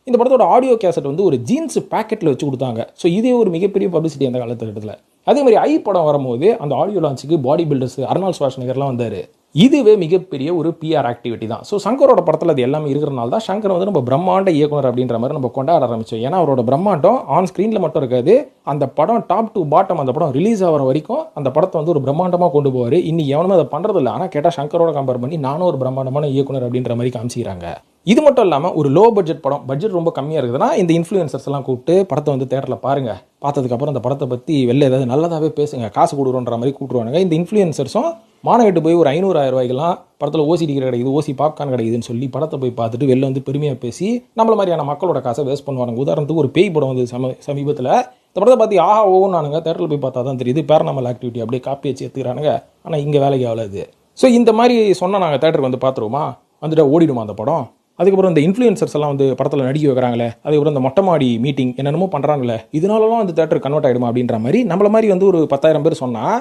இந்த படத்தோட ஆடியோ கேசட் வந்து ஒரு ஜீன்ஸ் பேக்கெட்டில் வச்சு கொடுத்தாங்க. ஸோ இதே ஒரு மிகப்பெரிய பப்ளிசிட்டி அந்த காலகட்டத்தில். அதே மாதிரி படம் வரும்போது அந்த ஆடியோ லான்ச்சுக்கு பாடி பில்டர்ஸ் அர்னால்ட் ஷ்வார்ஸ்நெகர்லாம் வந்தார். இதுவே மிகப்பெரிய ஒரு பிஆர் ஆக்டிவிட்டி தான். ஸோ சங்கரோட படத்தில் அது எல்லாமே இருக்கிறனால தான் சங்கர் வந்து நம்ம பிரம்மாண்ட இயக்குனர் அப்படின்ற மாதிரி நம்ம கொண்டாட ஆரம்பித்தோம். ஏன்னா அவரோட பிரம்மாண்டம் ஆன் ஸ்க்ரீனில் மட்டும் இருக்காது, அந்த படம் டாப் டு பாட்டம் அந்த படம் ரிலீஸ் ஆகிற வரைக்கும் அந்த படத்தை வந்து ஒரு பிரம்மாண்டமாக கொண்டு போவார். இன்னைக்கு எவனுமே அதை பண்ணுறதில்ல. ஆனால் கேட்டால் சங்கரோட கம்பேர் பண்ணி நானும் ஒரு பிரம்மாண்டமான இயக்குனர் அப்படின்ற மாதிரி காமிச்சிக்கிறாங்க. இது மட்டும் இல்லாமல் ஒரு லோ பட்ஜெட் படம், பட்ஜெட் ரொம்ப கம்மியாக இருக்குதுன்னா இந்த இன்ஃப்ளூயன்சர்ஸ் எல்லாம் கூப்பிட்டு படத்தை வந்து தேட்டரில் பாருங்கள், பார்த்ததுக்கப்புறம் அந்த படத்தை பற்றி வெளில ஏதாவது நல்லதாகவே பேசுங்க, காசு கொடுக்குறோன்ற மாதிரி கூப்பிடுவானுங்க. இந்த இன்ஃப்ளூயன்சர்ஸும் மானகட்டு போய் ஒரு 500,000 ரூபாய்க்கெல்லாம் படத்தில் ஓசி டிக்கெட் கிடைக்குது, ஓசி பாப்கார்ன் கிடைக்குதுன்னு சொல்லி படத்தை போய் பார்த்துட்டு வெளில வந்து பெருமையாக பேசி நம்மள மாதிரியான மக்களோட காசை வேஸ்ட் பண்ணுவாங்க. உதாரணத்துக்கு ஒரு பேய் படம் வந்து சமீபத்தில் இந்த படத்தை பார்த்து ஆஹா ஓனானுங்க, தேட்டரில் போய் பார்த்தா தான் தெரியுது பேரநாமல் ஆக்டிவிட்டி அப்படியே காப்பி வச்சு எடுத்துக்கிறானுங்க. ஆனால் இங்கே வேலைக்கு ஆகலாது. ஸோ இந்த மாதிரி சொன்னால் நாங்கள் தேட்டருக்கு வந்து பார்த்துருவோமா, வந்துட்டு ஓடிடுமா அந்த படம். அதுக்கப்புறம் இந்த இன்ஃப்ளூயன்சர்ஸ் எல்லாம் வந்து படத்தில் நடிக்க வைக்கிறாங்களே, அதுக்கப்புறம் இந்த மொட்டை மாடி மீட்டிங் என்னென்னமோ பண்ணுறாங்களே, இதனாலலாம் வந்து தேட்டர் கன்வெர்ட் ஆகிடுமா அப்படின்ற மாதிரி நம்மள மாதிரி வந்து ஒரு 10,000 பேர் சொன்னால்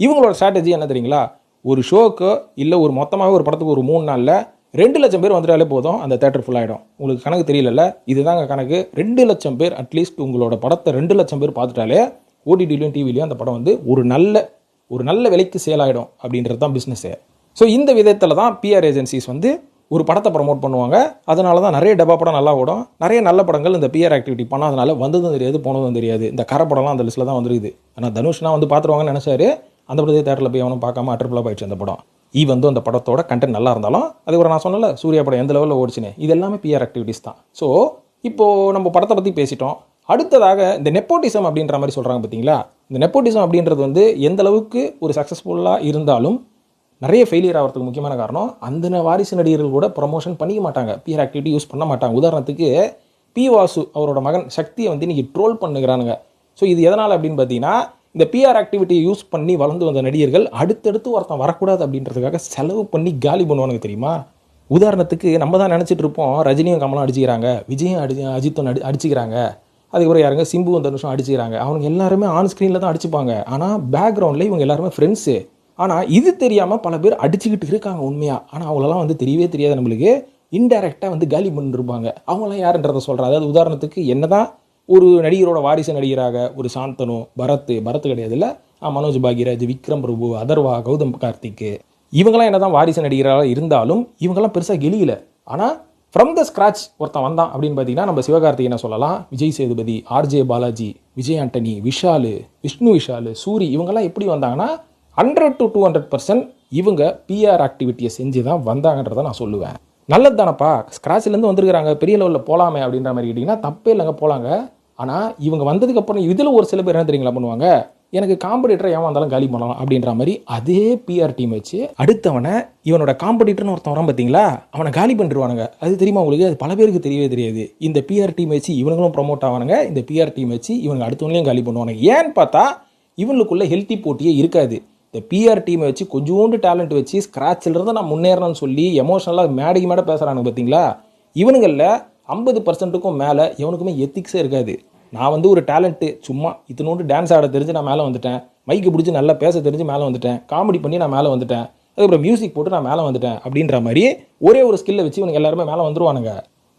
இவங்களோட ஸ்ட்ராட்டஜி என்ன தெரியுங்களா, ஒரு ஷோக்கு இல்லை ஒரு மொத்தமாகவே ஒரு படத்துக்கு ஒரு 3 நாளில் 2 லட்சம் பேர் வந்துட்டாலே போதும், அந்த தேட்டர் ஃபுல் ஆகிடும். உங்களுக்கு கணக்கு தெரியல, இதுதாங்க கணக்கு. 2 லட்சம் பேர் அட்லீஸ்ட் உங்களோட படத்தை 2 லட்சம் பேர் பார்த்துட்டாலே ஓடிடிலையும் டிவிலையும் அந்த படம் வந்து ஒரு நல்ல விலைக்கு சேல் ஆகிடும் அப்படின்றது தான் பிஸ்னஸே. ஸோ இந்த விதத்தில் தான் பிஆர் ஏஜென்சிஸ் வந்து ஒரு படத்தை ப்ரமோட் பண்ணுவாங்க. அதனால தான் நிறைய டப்பா படம் நல்லா ஓடும். நிறைய நல்ல படங்கள் இந்த பிஆர் ஆக்டிவிட்டி பண்ணாதனால வந்ததும் தெரியாது போனதும் தெரியாது. இந்த கரை படம்லாம் அந்த லிஸ்ட்டில் தான் வந்துருக்குது. ஆனால் தனுஷ்னா வந்து பார்த்துருவாங்கன்னு நினச்சாரு, அந்த படத்தை தேட்டரில் போய் அவனும் பார்க்காம அட்டர்ஃப்ளாப் ஆயிடுச்சு அந்த படம். வந்து அந்த படத்தோட கண்டென்ட் நல்லா இருந்தாலும் அதுக்கப்புறம் நான் சொன்னல சூர்யா படம் எந்த லெவலில் ஓடிச்சுன்னு, இது எல்லாமே பிஆர் ஆக்டிவிட்டிஸ் தான். ஸோ இப்போது நம்ம படத்தை பற்றி பேசிட்டோம். அடுத்ததாக இந்த நெப்போட்டிசம் அப்படின்ற மாதிரி சொல்கிறாங்க பார்த்தீங்களா. இந்த நெப்போட்டிசம் அப்படின்றது வந்து எந்த அளவுக்கு ஒரு சக்ஸஸ்ஃபுல்லாக இருந்தாலும் நிறைய ஃபெயிலியர் ஆகிறதுக்கு முக்கியமான காரணம், அந்த வாரிசு நடிகர்கள் கூட ப்ரமோஷன் பண்ணிக்க மாட்டாங்க, பிஆர் ஆக்டிவிட்டி யூஸ் பண்ண மாட்டாங்க. உதாரணத்துக்கு பி வாசு அவரோட மகன் சக்தியை வந்து இன்றைக்கி ட்ரோல் பண்ணுகிறானுங்க. ஸோ இது எதனால் அப்படின்னு பார்த்தீங்கன்னா, இந்த பிஆர் ஆக்டிவிட்டியை யூஸ் பண்ணி வளர்ந்து வந்த நடிகர்கள் அடுத்தடுத்து ஒருத்தன் வரக்கூடாது அப்படின்றதுக்காக செலவு பண்ணி காலி பண்ணுவானுங்க தெரியுமா. உதாரணத்துக்கு நம்ம தான் நினச்சிட்டு இருப்போம் ரஜினியும் கமலும் அடிச்சுக்கிறாங்க, விஜயும் அஜித்தும் அடிச்சுக்கிறாங்க, அதுக்கப்புறம் யாருங்க சிம்புவும் தனுஷும் அடிச்சுக்கிறாங்க. அவங்க எல்லாருமே ஆன் ஸ்க்ரீனில் தான் அடிச்சுப்பாங்க. ஆனால் பேக்ரவுண்டில் இவங்க எல்லாருமே ஃப்ரெண்ட்ஸு. ஆனால் இது தெரியாமல் பல பேர் அடிச்சுக்கிட்டு இருக்காங்க உண்மையாக. ஆனால் அவங்களெல்லாம் வந்து தெரியவே தெரியாது நம்மளுக்கு, இன்டெரக்டாக வந்து காலி பண்ணிருப்பாங்க. அவங்களாம் யாருன்றதை சொல்கிறேன். அதாவது உதாரணத்துக்கு என்னதான் ஒரு நடிகரோட வாரிசு நடிகராக ஒரு சாந்தனு, பரத் கிடையாது இல்லை, மனோஜ் பாக்யராஜ், விக்ரம் பிரபு, அதர்வா, கௌதம் கார்த்திக், இவங்கெல்லாம் என்னதான் வாரிசு நடிகராக இருந்தாலும் இவங்கெல்லாம் பெருசாக கெளியில. ஆனால் ஃப்ரம் த ஸ்க்ராட்ச் ஒருத்தன் வந்தான் அப்படின்னு பார்த்தீங்கன்னா நம்ம சிவகார்த்திகேயனை சொல்லலாம், விஜய் சேதுபதி, ஆர்ஜே பாலாஜி, விஜய் ஆண்டனி, விஷ்ணு விஷால், சூரி, இவங்கெல்லாம் எப்படி வந்தாங்கன்னா 100 to 200% இவங்க பிஆர் ஆக்டிவிட்டியை செஞ்சு தான் வந்தாங்கன்றதை நான் சொல்லுவேன். நல்லது தானப்பா, ஸ்க்ராட்ச்லேருந்து வந்துருக்கிறாங்க, பெரிய லெவலில் போகலாமே அப்படின்ற மாதிரி கேட்டிங்கன்னா தப்பே இல்லைங்க, போகலாங்க. ஆனால் இவங்க வந்ததுக்கப்புறம் இதில் ஒரு சில பேர் என்ன தெரியுங்களா பண்ணுவாங்க, எனக்கு காம்படிட்டரை ஏன் வந்தாலும் காலி பண்ணலாம் அப்படின்ற மாதிரி அதே பிஆர் டீம் வச்சு அடுத்தவனை இவனோட காம்படிட்டர்னு ஒருத்தன் வரான் பார்த்தீங்களா, அவனை காலி பண்ணிடுவானுங்க. அது தெரியுமா உங்களுக்கு? அது பல பேருக்கு தெரியவே தெரியாது. இந்த பிஆர் டீம் வச்சு இவனுங்களும் ப்ரொமோட் ஆவானுங்க, இந்த பிஆர் டீம் வச்சு இவனுக்கு அடுத்தவனையும் காலி பண்ணுவானுங்க. ஏன்னு பார்த்தா இவனுக்குள்ள ஹெல்த்தி போட்டியே இருக்காது. இந்த பிஆர் டீமை வச்சு கொஞ்சோண்டு டேலண்ட் வச்சு ஸ்க்ராட்சிலிருந்து நான் முன்னேறணும்னு சொல்லி எமோஷனலாக மேடை பேசுகிறானுங்க பார்த்தீங்களா, இவனுங்களில் 50%க்கும் மேலே எவனுக்குமே எத்திக்ஸே இருக்காது. நான் வந்து ஒரு டேலண்ட்டு சும்மா இத்தினோண்டு டான்ஸ் ஆட தெரிஞ்சு நான் மேலே வந்துட்டேன், மைக்கு பிடிச்சி நல்லா பேச தெரிஞ்சு மேலே வந்துட்டேன், காமெடி பண்ணி நான் மேலே வந்துட்டேன், அதுக்கப்புறம் மியூசிக் போட்டு நான் மேலே வந்துட்டேன் அப்படின்ற மாதிரி ஒரே ஒரு ஸ்கில்லை வச்சு இவனுக்கு எல்லாருமே மேலே வந்துருவானுங்க.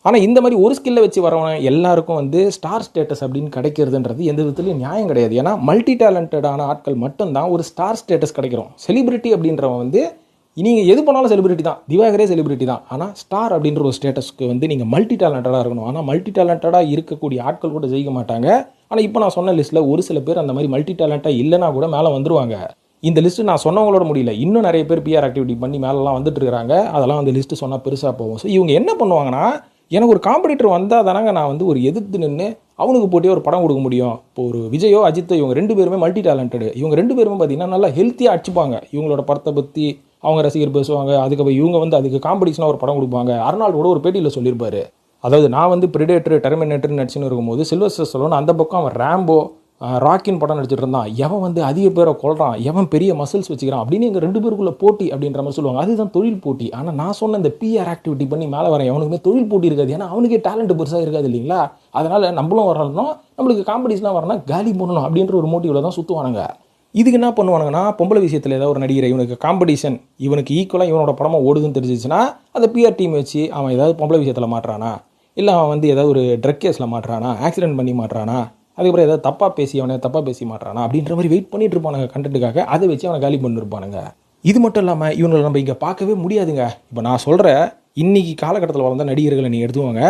ஆனால் இந்த மாதிரி ஒரு ஸ்கில்லை வச்சு வரவன எல்லாருக்கும் வந்து ஸ்டார் ஸ்டேட்டஸ் அப்படின்னு கிடைக்கிறதுன்றது எந்த விதத்துலையும் நியாயம் கிடையாது. ஏன்னா மல்டி டேலண்டடான ஆட்கள் மட்டும்தான் ஒரு ஸ்டார் ஸ்டேட்டஸ் கிடைக்கிறோம். செலிபிரிட்டி அப்படின்றவன் வந்து நீங்கள் எது பண்ணாலும் செலிபிரிட்டி தான், திவாகரே செலிபிரிட்டி தான். ஆனால் ஸ்டார் அப்படின்ற ஒரு ஸ்டேட்டஸ்க்கு வந்து நீங்கள் மல்டி டேலண்டடாக இருக்கணும். ஆனால் மல்டி டேலண்டடாக இருக்கக்கூடிய ஆட்கள் கூட ஜெயிக்க மாட்டாங்க. ஆனால் இப்போ நான் சொன்ன லிஸ்ட்டில் ஒரு சில பேர் அந்த மாதிரி மல்டி டேலண்ட்டாக இல்லைனா கூட மேலே வந்துருவாங்க. இந்த லிஸ்ட்டு நான் சொன்னவங்களோட முடியல, இன்னும் நிறைய பேர் பிஆர் ஆக்டிவிட்டி பண்ணி மேலெலாம் வந்துட்டு இருக்கிறாங்க. அதெல்லாம் அந்த லிஸ்ட்டு சொன்னால் பெருசாக போகும். ஸோ இவங்க என்ன பண்ணுவாங்கன்னா, எனக்கு ஒரு காம்படிட்டர் வந்தால் தானங்க நான் வந்து ஒரு எதிர்த்து நின்று அவனுக்கு போட்டியே ஒரு படம் கொடுக்க முடியும். இப்போ ஒரு விஜயோ அஜித்தோ இவங்க 2 பேருமே மல்டி டேலண்டடு. இவங்க 2 பேருமே பார்த்தீங்கன்னா நல்லா ஹெல்த்தியாக அடிச்சுப்பாங்க. இவங்களோட படத்தை பற்றி அவங்க ரசிகர் பேசுவாங்க. அதுக்கப்புறம் இவங்க வந்து அதுக்கு காம்படிஷனாக ஒரு படம் கொடுப்பாங்க. அர்னால்டு கூட ஒரு பேட்டியில் சொல்லியிருப்பாரு, அதாவது நான் வந்து பிரிடேட்டர் டெர்மினேட்டர் நடிச்சுன்னு இருக்கும்போது சில்வஸ்டர் ஸ்டலோன் அந்த பக்கம் அவன் ரேம்போ ராக்கின் படம் நடிச்சிட்டு இருந்தான், எவன் வந்து அதிக பேரை கொள்றான், எவன் பெரிய மசில்ஸ் வச்சுக்கிறான் அப்படின்னு எங்கள் 2 பேருக்குள்ள போட்டி அப்படின்ற மாதிரி சொல்லுவாங்க. அதுதான் தொழில் போட்டி. ஆனால் நான் சொன்ன இந்த பிஆர் ஆக்டிவிட்டி பண்ணி மேலே வரேன் எவனுக்குமே தொழில் போட்டி இருக்காது. ஏன்னா அவனுக்கே டேலண்ட் பெருசாக இருக்காது இல்லைங்களா. அதனால் நம்மளும் வரணும், நம்மளுக்கு காம்படிஷனாக வரணும், காலி பண்ணணும் அப்படின்ற ஒரு மோட்டிவில் தான் சுற்றுவானுங்க. இதுக்கு என்ன பண்ணுவானுங்கன்னா, பொம்பளை விஷயத்தில் ஏதாவது ஒரு நடிகரை இவனுக்கு காம்படிஷன் இவனுக்கு ஈக்குவலாக இவனோட படமாக ஓடுதுன்னு தெரிஞ்சிச்சுன்னா அந்த பிஆர் டீம் வச்சு அவன் ஏதாவது பொம்பளை விஷயத்தில் மாட்டுறானா, இல்லை அவன் வந்து ஏதாவது ஒரு ட்ரக் கேஸில் மாட்டுறானா, ஆக்சிடென்ட் பண்ணி மாட்டுறானா, அதுக்கப்புறம் ஏதாவது தப்பாக பேசி மாட்டுறானா அப்படின்ற மாதிரி வெயிட் பண்ணிட்டு இருப்பானுங்க கண்டென்ட்டுக்காக. அதை வச்சு அவனை காலி பண்ணிருப்பானுங்க. இது மட்டும் இல்லாமல் இவங்களை நம்ம இங்கே பார்க்கவே முடியாதுங்க. இப்போ நான் சொல்கிற இன்னைக்கு காலகட்டத்தில் வளர்ந்த நடிகர்களை நீங்கள் எடுத்துவாங்க,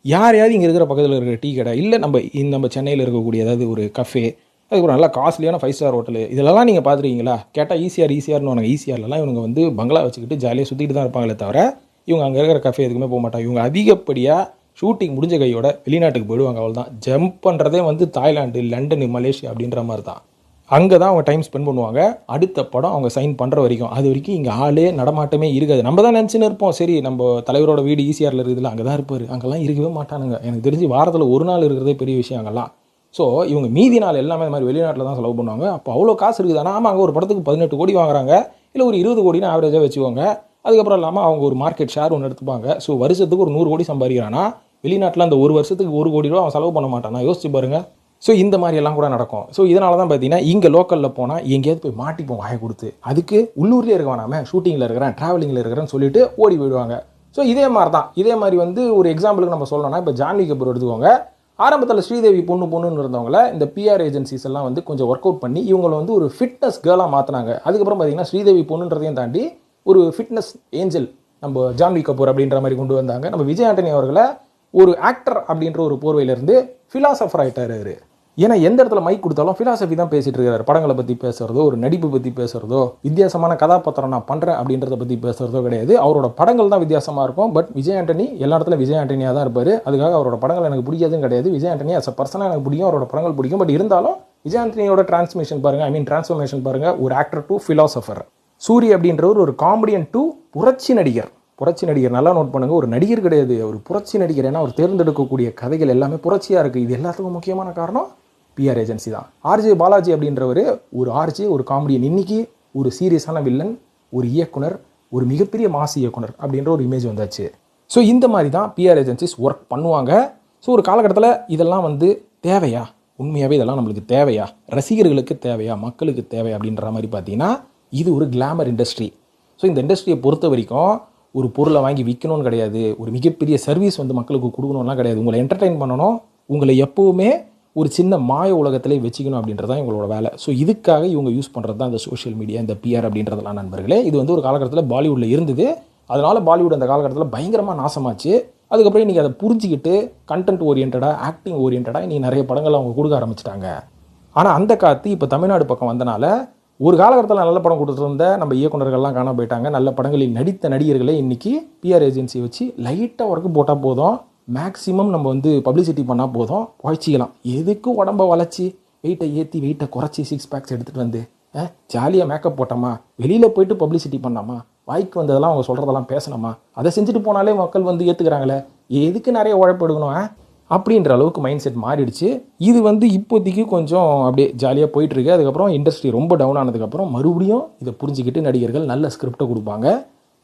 யாரையாவது இங்கே இருக்கிற பக்கத்தில் இருக்கிற டீ கடை, இல்லை நம்ம சென்னையில் இருக்கக்கூடிய ஏதாவது ஒரு கஃபே, அதுக்கப்புறம் நல்லா காஸ்ட்லியான 5 ஸ்டார் ஹோட்டலு, இதெல்லாம் நீங்கள் பார்த்துருக்கீங்களா? கேட்டால் ஈஸியார்னு ஈஸியார்லாம் இவங்க வந்து பங்களா வச்சுக்கிட்டு ஜாலியாக சுற்றிட்டு தான் இருப்பாங்களே தவிர இவங்க அங்கே இருக்கிற கஃபே எதுக்குமே போக மாட்டாங்க. இவங்க அதிகப்படியாக ஷூட்டிங் முடிஞ்ச கையோட வெளிநாட்டுக்கு போயிடுவாங்க. அவள் தான் ஜம்ப் பண்ணுறதே வந்து தாய்லாந்து, லண்டனு, மலேசியா அப்படின்ற மாதிரி தான். அங்கே தான் அவங்க டைம் ஸ்பெண்ட் பண்ணுவாங்க. அடுத்த படம் அவங்க சைன் பண்ணுற வரைக்கும், அது வரைக்கும் இங்கே ஆளே நடமாட்டமே இருக்காது. நம்ம தான் நினச்சின்னு இருப்போம், சரி நம்ம தலைவரோட வீடு ஈசிஆரில் இருக்குதுல்ல, அங்கே தான் இருப்பார். அங்கெல்லாம் இருக்கவே மாட்டானுங்க. எனக்கு தெரிஞ்சு வாரத்தில் ஒரு நாள் இருக்கிறதே பெரிய விஷயம் அங்கெல்லாம். ஸோ இவங்க மீதி நாள் எல்லாமே இந்த மாதிரி வெளிநாட்டில் தான் செலவு பண்ணுவாங்க. அப்போ அவ்வளோ காசு இருக்குது. ஆனால் ஆமாம், அங்கே ஒரு படத்துக்கு 18 கோடி வாங்குறாங்க, இல்லை ஒரு 20 கோடின்னு ஆவரேஜாக வச்சுக்கோங்க. அதுக்கப்புறம் இல்லாமல் அவங்க ஒரு மார்க்கெட் ஷேர் ஒன்று எடுத்துப்பாங்க. ஸோ வருஷத்துக்கு ஒரு 100 கோடி சம்பாதிக்கிறான்னா வெளிநாட்டில் அந்த ஒரு வருஷத்துக்கு 1 கோடி ரூபா அவன் செலவு பண்ண மாட்டானா? யோசிச்சு பாருங்கள். ஸோ இந்த மாதிரி எல்லாம் கூட நடக்கும். ஸோ இதனால தான் பார்த்தீங்கன்னா இங்கே லோக்கலில் போனால் எங்கேயாவது போய் மாட்டிப்போம் வாயை கொடுத்து. அதுக்கு உள்ளூர்லேயே இருக்க வேணாமே, ஷூட்டிங்கில் இருக்கிறேன், ட்ராவலிங்கில் இருக்கிறேன்னு சொல்லிட்டு ஓடி போயிடுவாங்க. ஸோ இதே மாதிரி தான். இதே மாதிரி வந்து ஒரு எக்ஸாம்பிளுக்கு நம்ம சொல்லணும்னா, இப்போ ஜான்வி கபூர் எடுத்துக்கோங்க. ஆரம்பத்தில் ஸ்ரீதேவி பொண்ணுன்னு இருந்தவங்கள இந்த பிஆர் ஏஜென்சிஸ் எல்லாம் வந்து கொஞ்சம் ஒர்க் அவுட் பண்ணி இவங்களை வந்து ஒரு ஃபிட்னஸ் கேர்ளாக மாற்றினாங்க. அதுக்கப்புறம் பார்த்தீங்கன்னா ஸ்ரீதேவி பொண்ணுன்றதையும் தாண்டி ஒரு ஃபிட்னஸ் ஏஞ்சல் நம்ம ஜான்வி கபூர் அப்படின்ற மாதிரி கொண்டு வந்தாங்க. நம்ம விஜய் ஆண்டனி அவர்களை ஒரு ஆக்டர் அப்படின்ற ஒரு போர்வையிலேருந்து ஃபிலாசபர் ஆகிட்டார் அவர். ஏன்னா எந்த இடத்துல மைக் கொடுத்தாலும் ஃபிலாசபி தான் பேசிகிட்டு இருக்காரு. படங்களை பற்றி பேசுகிறதோ, ஒரு நடிப்பு பற்றி பேசுகிறதோ, வித்தியாசமான கதாபாத்திரம் நான் பண்ணுறேன் அப்படின்றத பற்றி பேசுகிறதோ கிடையாது. அவரோட படங்கள் தான் வித்தியாசமாக இருக்கும். பட் விஜய் ஆண்டனி எல்லா இடத்துல விஜய் ஆண்டனியாக தான் இருப்பார். அதுக்காக அவரோட படங்கள் எனக்கு பிடிக்காதுன்னு கிடையாது. விஜய் ஆண்டனி அஸ் அ பர்சனாக எனக்கு பிடிக்கும், அவரோட படங்கள் பிடிக்கும். பட் இருந்தாலும் விஜய் ஆண்டனியோட டிரான்ஸ்மிஷன் பாருங்கள், டிரான்ஸ்ஃபர்மேஷன் பாருங்கள். ஒரு ஆக்டர் டு ஃபிலாசபர். சூரி அப்படின்றவர் ஒரு காமெடியன் டு புரட்சி நடிகர். புரட்சி நடிகர் நல்லா நோட் பண்ணுங்க, ஒரு நடிகர் கிடையாது, ஒரு புரட்சி நடிகர். ஏன்னா அவர் தேர்ந்தெடுக்கக்கூடிய கதைகள் எல்லாமே புரட்சியாக இருக்குது. இது எல்லாத்துக்கும் முக்கியமான காரணம் பிஆர் ஏஜென்சி தான். ஆர்ஜே பாலாஜி அப்படின்றவர் ஒரு ஆர்ஜே, ஒரு காமெடியன். இன்னைக்கு ஒரு சீரியஸான வில்லன், ஒரு இயக்குனர், ஒரு மிகப்பெரிய மாசு இயக்குனர் அப்படின்ற ஒரு இமேஜ் வந்தாச்சு. ஸோ இந்த மாதிரி தான் பிஆர் ஏஜென்சிஸ் ஒர்க் பண்ணுவாங்க. ஸோ ஒரு காலகட்டத்தில் இதெல்லாம் வந்து தேவையா, உண்மையாகவே இதெல்லாம் நம்மளுக்கு தேவையா, ரசிகர்களுக்கு தேவையா, மக்களுக்கு தேவையா அப்படின்ற மாதிரி பார்த்தீங்கன்னா இது ஒரு கிளாமர் இண்டஸ்ட்ரி. ஸோ இந்த இண்டஸ்ட்ரியை பொறுத்த வரைக்கும் ஒரு பொருளை வாங்கி விற்கணும்னு கிடையாது, ஒரு மிகப்பெரிய சர்வீஸ் வந்து மக்களுக்கு கொடுக்கணும்லாம் கிடையாது. உங்களை என்டர்டெயின் பண்ணணும், உங்களை எப்போவுமே ஒரு சின்ன மாய உலகத்திலே வச்சுக்கணும் அப்படின்றது தான் இவங்களோட வேலை. ஸோ இதுக்காக இவங்க யூஸ் பண்ணுறது தான் இந்த சோஷியல் மீடியா, இந்த பிஆர் அப்படின்றதெல்லாம் நண்பர்களே. இது வந்து ஒரு காலகட்டத்தில் பாலிவுட்டில் இருந்தது. அதனால் பாலிவுட் அந்த காலகட்டத்தில் பயங்கரமாக நாசமாச்சு. அதுக்கப்புறம் இன்றைக்கி அதை புரிஞ்சிக்கிட்டு கண்டென்ட் ஓரியன்டாக, ஆக்டிங் ஓரியன்டாக இன்றைக்கி நிறைய படங்கள் அவங்க கொடுக்க ஆரம்பிச்சிட்டாங்க. ஆனால் அந்த காற்று இப்போ தமிழ்நாடு பக்கம் வந்தனால ஒரு காலகட்டத்தில் நல்ல படம் கொடுத்துருந்த நம்ம இயக்குநர்கள்லாம் காண போயிட்டாங்க. நல்ல படங்களில் நடித்த நடிகர்களே இன்றைக்கி பிஆர் ஏஜென்சியை வச்சு லைட்டாக ஒர்க்கு போட்டால் போதும், மேக்ஸிமம் நம்ம வந்து பப்ளிசிட்டி பண்ணால் போதும், வாய்ச்சிக்கலாம். எதுக்கு உடம்பை வளைச்சி வெயிட்டை ஏற்றி வெயிட்டை குறைச்சி 6 பேக்ஸ் எடுத்துகிட்டு வந்து ஜாலியாக மேக்கப் போட்டோமா, வெளியில் போயிட்டு பப்ளிசிட்டி பண்ணாமா, வாய்க்கு வந்ததெல்லாம் அவங்க சொல்கிறதெல்லாம் பேசணுமா, அதை செஞ்சுட்டு போனாலே மக்கள் வந்து ஏற்றுக்கிறாங்களே, எதுக்கு நிறைய உழைப்பு எடுக்கணும் அப்படின்ற அளவுக்கு மைண்ட் செட் மாறிடுச்சு. இது வந்து இப்போதைக்கு கொஞ்சம் அப்படியே ஜாலியாக போயிட்டுருக்கு. அதுக்கப்புறம் இண்டஸ்ட்ரி ரொம்ப டவுன் ஆனதுக்கப்புறம் மறுபடியும் இதை புரிஞ்சுக்கிட்டு நடிகர்கள் நல்ல ஸ்கிரிப்டை கொடுப்பாங்க,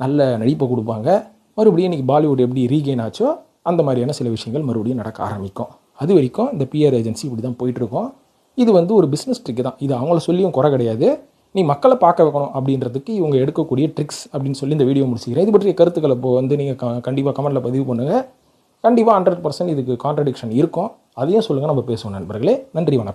நல்ல நடிப்பை கொடுப்பாங்க. மறுபடியும் இன்றைக்கி பாலிவுட் எப்படி ரீகெயின் ஆச்சோ அந்த மாதிரியான சில விஷயங்கள் மறுபடியும் நடக்க ஆரம்பிக்கும். அது வரைக்கும் இந்த பிஆர் ஏஜென்சி இப்படி தான் போயிட்டுருக்கோம். இது வந்து ஒரு பிஸ்னஸ் ட்ரிக்கு தான். இது அவங்கள சொல்லியும் குறை கிடையாது. நீ மக்களை பார்க்க வைக்கணும் அப்படின்றதுக்கு இவங்க எடுக்கக்கூடிய ட்ரிக்ஸ் அப்படின்னு சொல்லி இந்த வீடியோ முடிச்சுக்கிறேன். இது பற்றிய கருத்துக்களை இப்போ வந்து நீங்கள் கண்டிப்பாக கமெண்ட்டில் பதிவு பண்ணுங்கள். கண்டிப்பாக 100% இதுக்கு கான்ட்ரடிக்ஷன் இருக்கும். அதையும் சொல்லுங்கள், நம்ம பேசுவோம் நண்பர்களே. நன்றி, வணக்கம்.